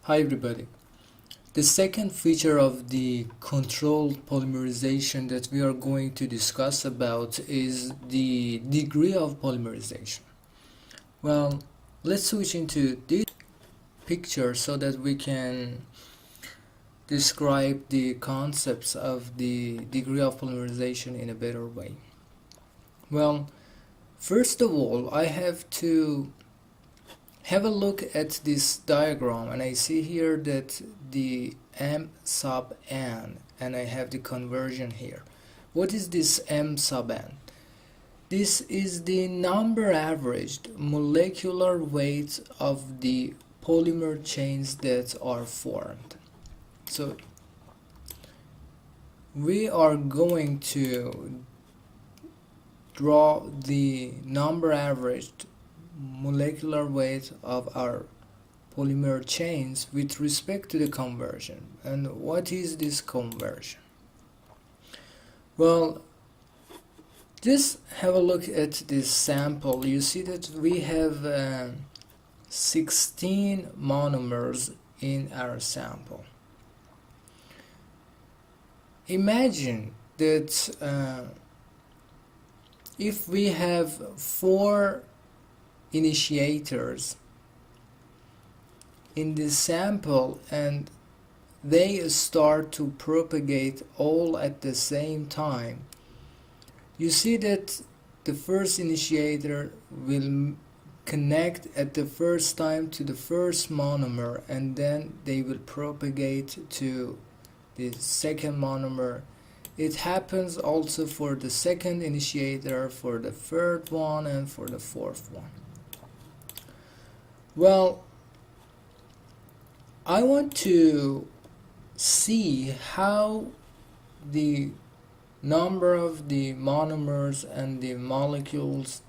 Hi everybody. The second feature of the controlled polymerization that we are going to discuss about is the degree of polymerization. Well, let's switch into this picture so that we can describe the concepts of the degree of polymerization in a better way. Well, first of all, I have to have a look at this diagram, and I see here that the m sub n, and I have the conversion here. What is this m sub n? This is the number averaged molecular weight of the polymer chains that are formed. So we are going to draw the number averaged molecular weight of our polymer chains with respect to the conversion. And what is this conversion? Well, just have a look at this sample. You see that we have 16 monomers in our sample. Imagine that if we have 4 initiators in this sample and they start to propagate all at the same time, you see that the first initiator will connect at the first time to the first monomer, and then they will propagate to the second monomer. It happens also for the second initiator, for the third one, and for the fourth one. Well, I want to see how the number of the monomers and the molecules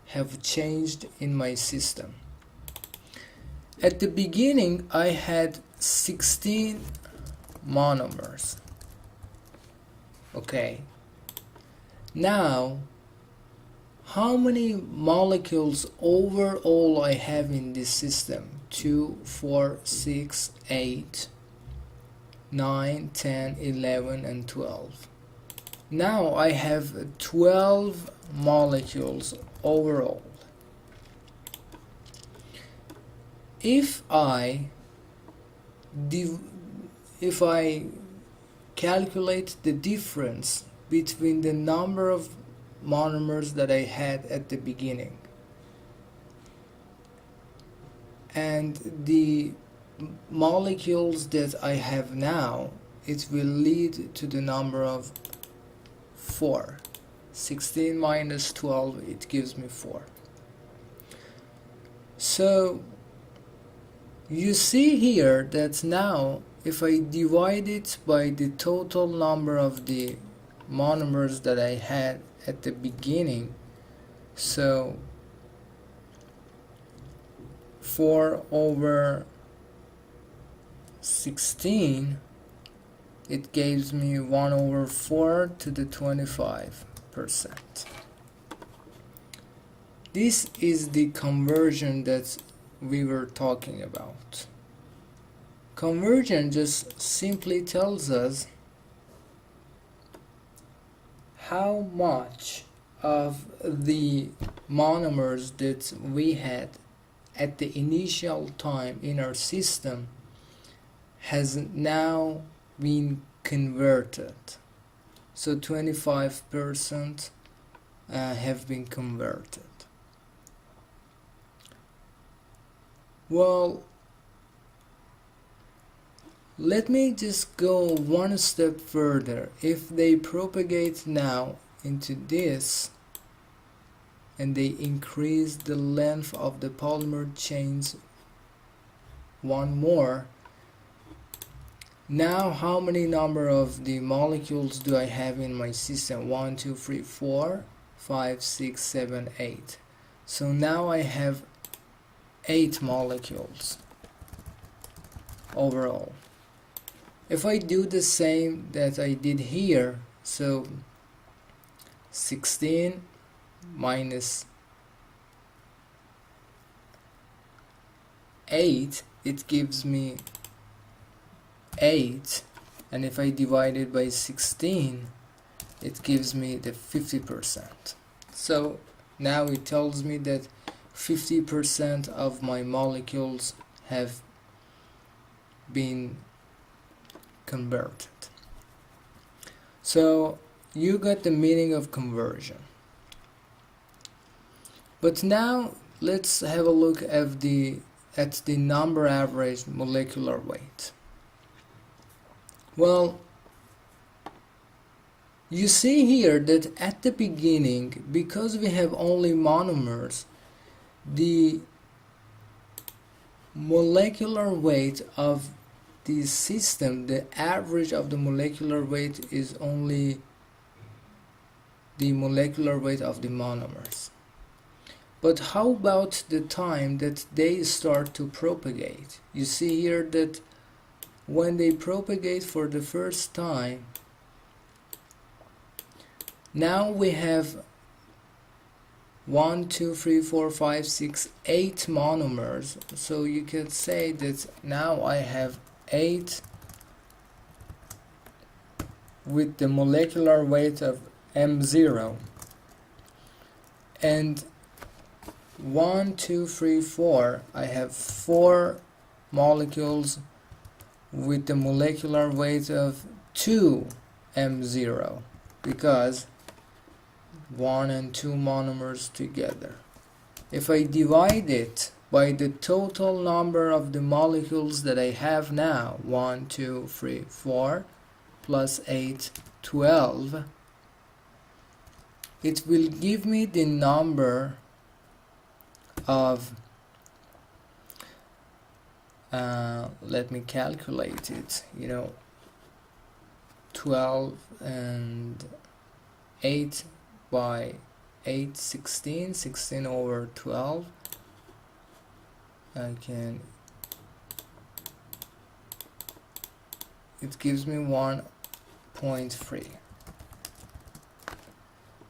have changed in my system. At the beginning, I had 16 monomers. Okay. Now, how many molecules overall I have in this system? 2, 4, 6, 8, 9, 10, 11, and 12. Now I have 12 molecules overall. If I calculate the difference between the number of monomers that I had at the beginning and the molecules that I have now, it will lead to the number of 4. 16 minus 12, it gives me 4. So you see here that now if I divide it by the total number of the monomers that I had at the beginning, so 4 over 16, it gives me 1 over 4 to the 25%. This is the conversion that we were talking about. Conversion just simply tells us how much of the monomers that we had at the initial time in our system has now been converted. So 25% have been converted. Well, let me just go one step further. If they propagate now into this and they increase the length of the polymer chains one more, now how many number of the molecules do I have in my system? 1, 2, 3, 4, 5, 6, 7, 8. So now I have 8 molecules overall. If I do the same that I did here, so 16 minus 8, it gives me 8, and if I divide it by 16, it gives me the 50%. So now it tells me that 50% of my molecules have been converted. So you got the meaning of conversion. But now let's have a look at the number average molecular weight. Well, you see here that at the beginning, because we have only monomers, the molecular weight of the system, the average of the molecular weight is only the molecular weight of the monomers. But how about the time that they start to propagate? You see here that when they propagate for the first time, now we have 1, 2, 3, 4, 5, 6, 8 monomers. So you can say that now I have 8 with the molecular weight of M0, and 1, 2, 3, 4, I have 4 molecules with the molecular weight of 2 M0, because 1 and 2 monomers together. If I divide it by the total number of the molecules that I have now, 1, 2, 3, 4, plus 8, 12, it will give me the number of, let me calculate it, 12 and 8 by 8, 16, 16 over 12. It gives me 1.3.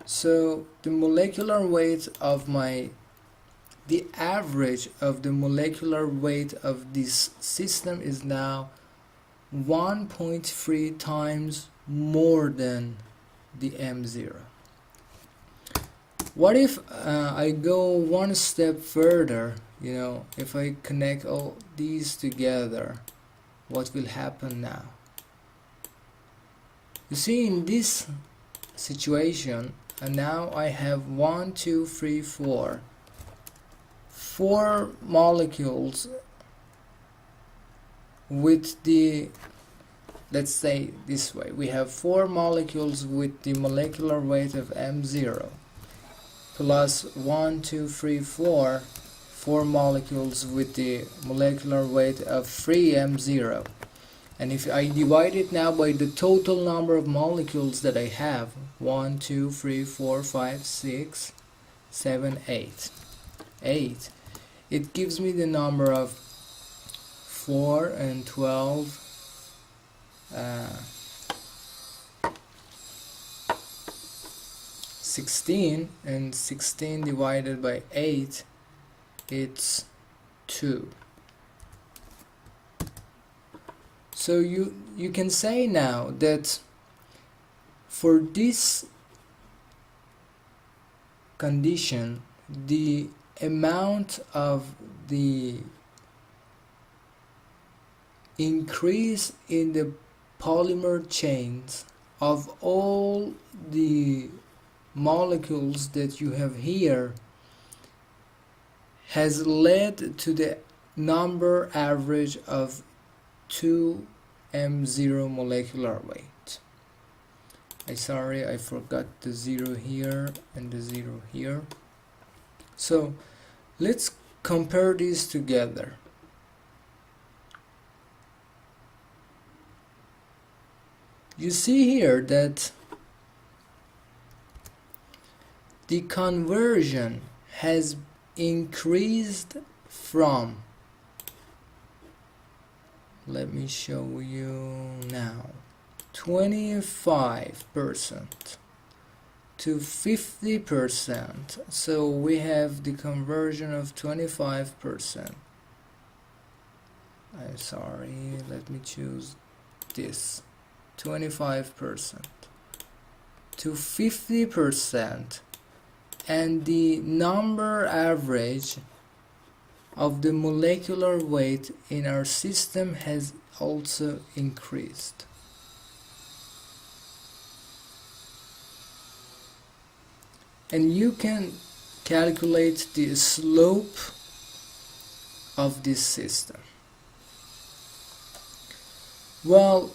So the molecular weight of the average of the molecular weight of this system is now 1.3 times more than the M0. What if I go one step further? If I connect all these together, what will happen now? You see, in this situation, and now I have 1, 2, 3, 4 molecules with the, let's say this way, we have 4 molecules with the molecular weight of M0 plus 1, 2, 3, 4 molecules with the molecular weight of 3 M0. And if I divide it now by the total number of molecules that I have, 1, 2, 3, 4, 5, 6, 7, 8, it gives me the number of 4 and 12, 16, and 16 divided by 8, it's 2. So you can say now that for this condition, the amount of the increase in the polymer chains of all the molecules that you have here has led to the number average of 2 M0 molecular weight. Sorry, I forgot the 0 here and the 0 here. So let's compare these together. You see here that the conversion has increased from, let me show you now, 25% to 50%. So we have the conversion of 25%. I'm sorry, let me choose this 25% to 50%, and the number average of the molecular weight in our system has also increased. And you can calculate the slope of this system. Well,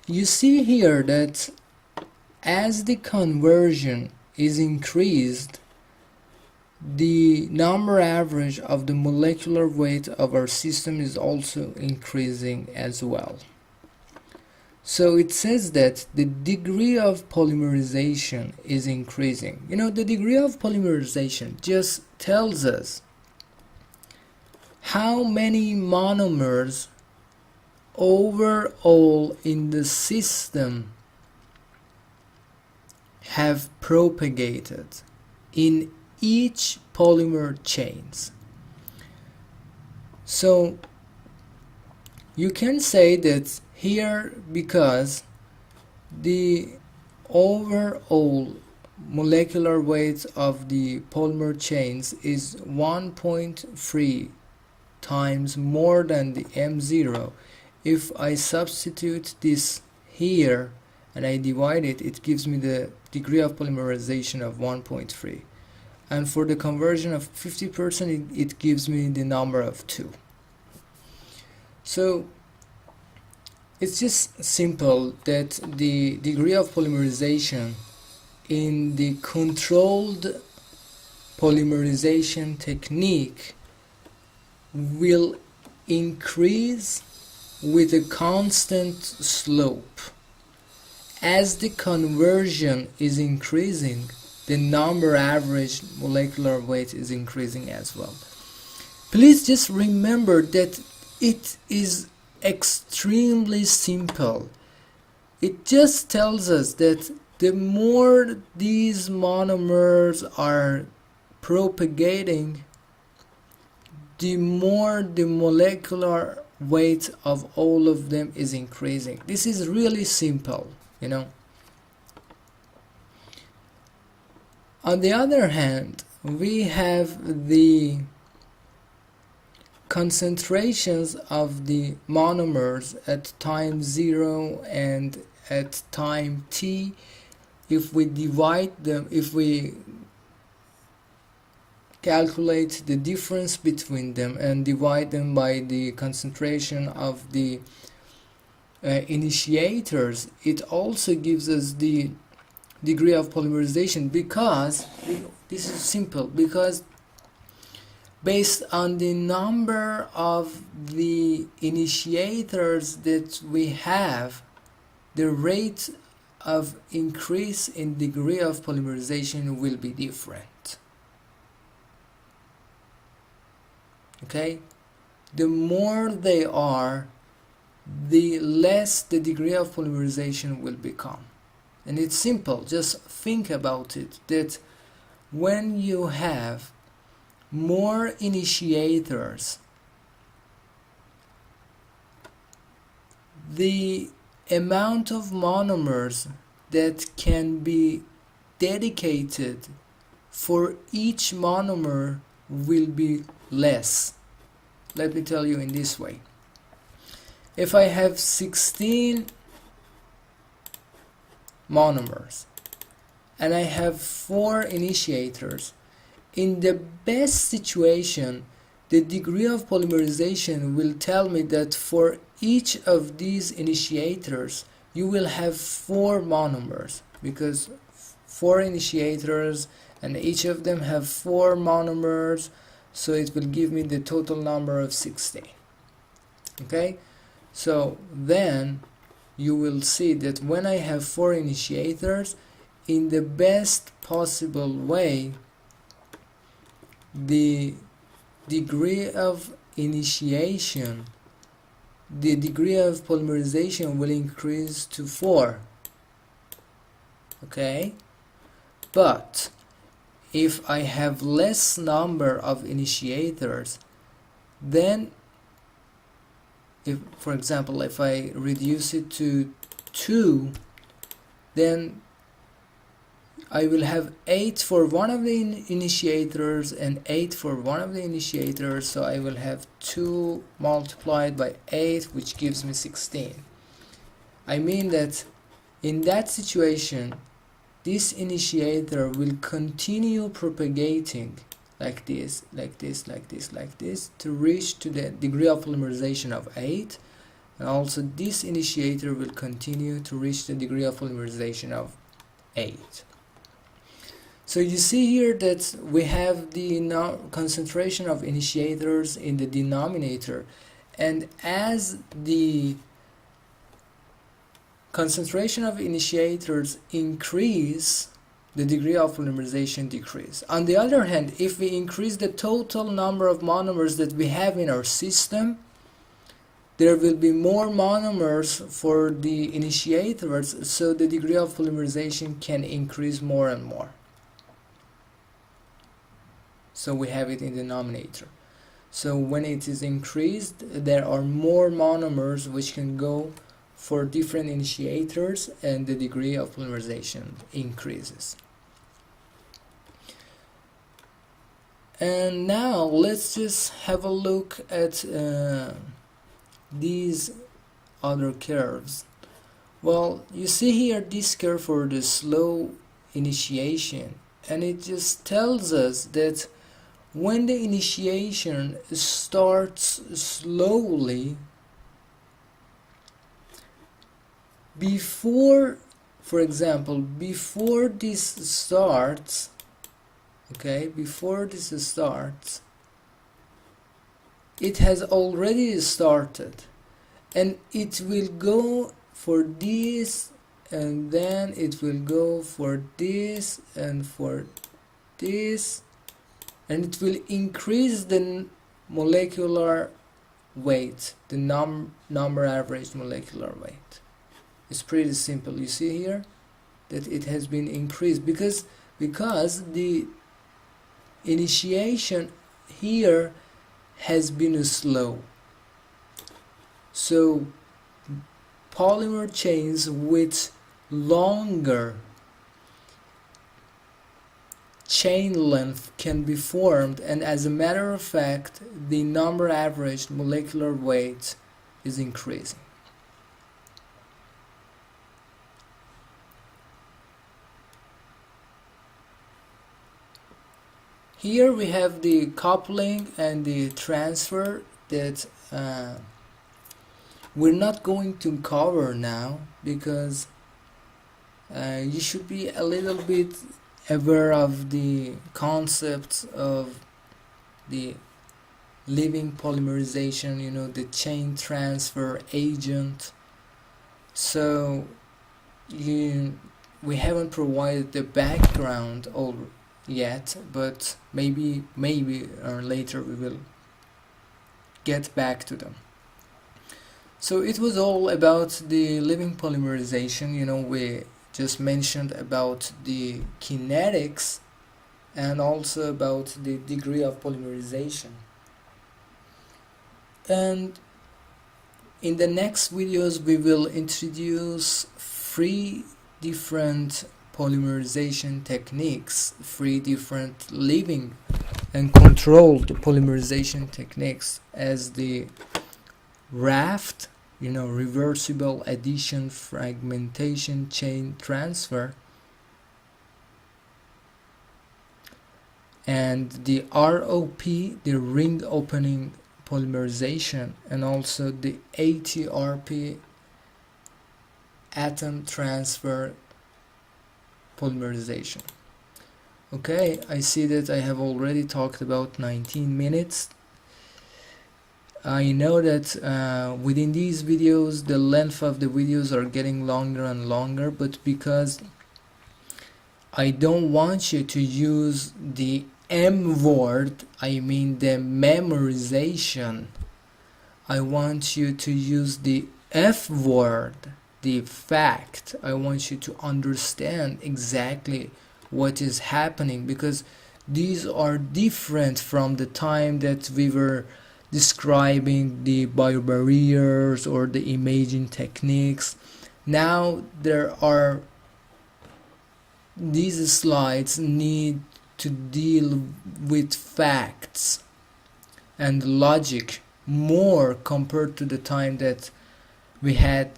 you see here that as the conversion is increased, the number average of the molecular weight of our system is also increasing as well. So it says that the degree of polymerization is increasing. You know, the degree of polymerization just tells us how many monomers overall in the system have propagated in each polymer chains. So you can say that here, because the overall molecular weight of the polymer chains is 1.3 times more than the M0, if I substitute this here and I divide it, it gives me the degree of polymerization of 1.3. And for the conversion of 50%, it gives me the number of 2. So it's just simple that the degree of polymerization in the controlled polymerization technique will increase with a constant slope. As the conversion is increasing, the number average molecular weight is increasing as well. Please just remember that it is extremely simple. It just tells us that the more these monomers are propagating, the more the molecular weight of all of them is increasing. This is really simple, you know. On the other hand, we have the concentrations of the monomers at time 0 and at time t. If we divide them, if we calculate the difference between them and divide them by the concentration of the initiators, it also gives us the degree of polymerization, because this is simple, because based on the number of the initiators that we have, the rate of increase in degree of polymerization will be different. Okay, the more they are, the less the degree of polymerization will become. And it's simple, just think about it, that when you have more initiators, the amount of monomers that can be dedicated for each monomer will be less. Let me tell you in this way. If I have 16 monomers and I have 4 initiators, in the best situation, the degree of polymerization will tell me that for each of these initiators you will have 4 monomers, because 4 initiators and each of them have 4 monomers, so it will give me the total number of 16. Okay, so then you will see that when I have 4 initiators, in the best possible way, the degree of initiation, the degree of polymerization will increase to 4. Okay, but if I have less number of initiators, then if, for example, if I reduce it to 2, then I will have 8 for one of the initiators and 8 for one of the initiators, so I will have 2 multiplied by 8, which gives me 16. I mean that in that situation, this initiator will continue propagating like this, like this, like this, like this, to reach to the degree of polymerization of 8, and also this initiator will continue to reach the degree of polymerization of 8. So you see here that we have the concentration of initiators in the denominator, and as the concentration of initiators increase, the degree of polymerization decrease. On the other hand, if we increase the total number of monomers that we have in our system, there will be more monomers for the initiators, so the degree of polymerization can increase more and more. So we have it in the denominator. So when it is increased, there are more monomers which can go for different initiators, and the degree of polymerization increases. And now let's just have a look at these other curves. Well, you see here this curve for the slow initiation, and it just tells us that when the initiation starts slowly, before, for example, before this starts, okay, before this starts, it has already started, and it will go for this, and then it will go for this and for this, and it will increase the molecular weight, the number average molecular weight. It's pretty simple. You see here that it has been increased because the initiation here has been slow. So polymer chains with longer chain length can be formed, and as a matter of fact, the number average molecular weight is increasing. Here we have the coupling and the transfer that we're not going to cover now, because you should be a little bit aware of the concepts of the living polymerization, you know, the chain transfer agent. So we haven't provided the background yet, but maybe or later we will get back to them. So it was all about the living polymerization. You know, we just mentioned about the kinetics and also about the degree of polymerization. And in the next videos we will introduce 3 different polymerization techniques, 3 different living and controlled polymerization techniques, as the raft, you know, reversible addition, fragmentation, chain transfer, and the ROP, the ring opening polymerization, and also the ATRP, atom transfer polymerization. Okay, I see that I have already talked about 19 minutes. I know that within these videos the length of the videos are getting longer and longer, but because I don't want you to use the M word, I mean the memorization, I want you to use the F word, the fact. I want you to understand exactly what is happening, because these are different from the time that we were describing the biobarriers or the imaging techniques. Now these slides need to deal with facts and logic more compared to the time that we had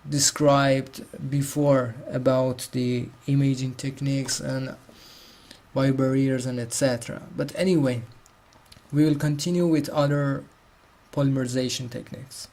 described before about the imaging techniques and biobarriers and etc. But anyway, we will continue with other polymerization techniques.